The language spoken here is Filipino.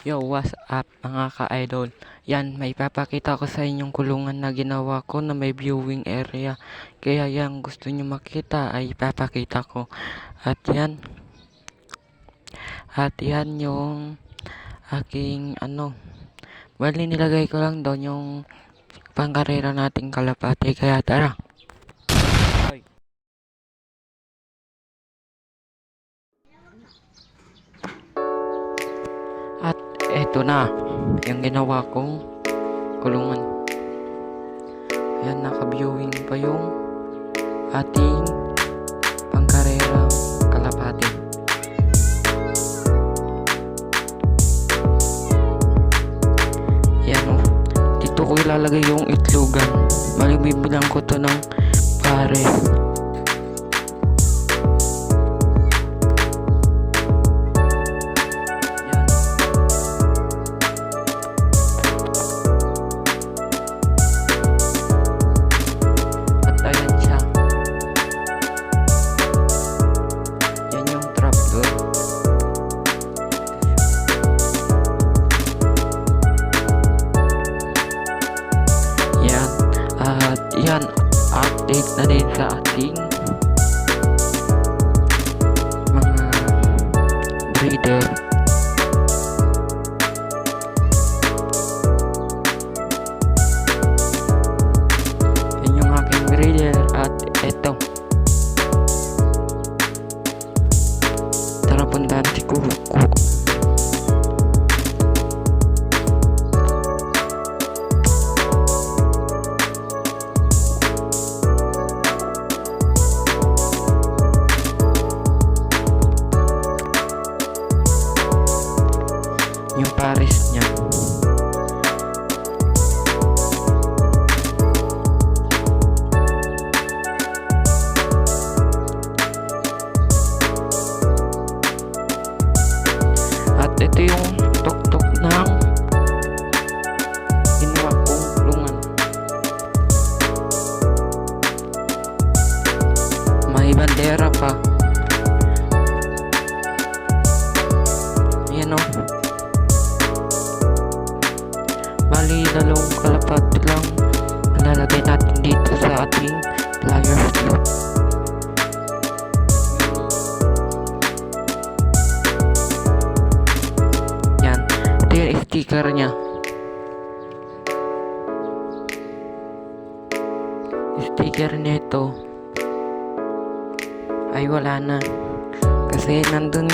Yo, what's up mga ka-idol? Yan, may papakita ko sa inyong kulungan na ginawa ko na may viewing area. Kaya yan, gusto nyo makita ay papakita ko. At yan yung aking bali nilagay ko lang doon yung pangkarera nating kalapati. Kaya tara. At eto na, yung ginawa kong kulungan. Ayan, naka-viewing pa yung ating pangkarera kalapati. Ayan o, dito ko ilalagay yung itlogan. Malibibilang ko to ng pare. Yan, update na din sa ating mga breeder. Yan yung aking breeder at eto. Tara puntahan si Kuko. Yung pares niya. At ito yung tuktok ng ginawa kong kulungan. May bandera pa. Ayan o. Bali, dalawang kalapati lang nalalagay natin dito sa ating flyer slope. Yan, ito yung sticker nya. Sticker nito ay wala na kasi nandun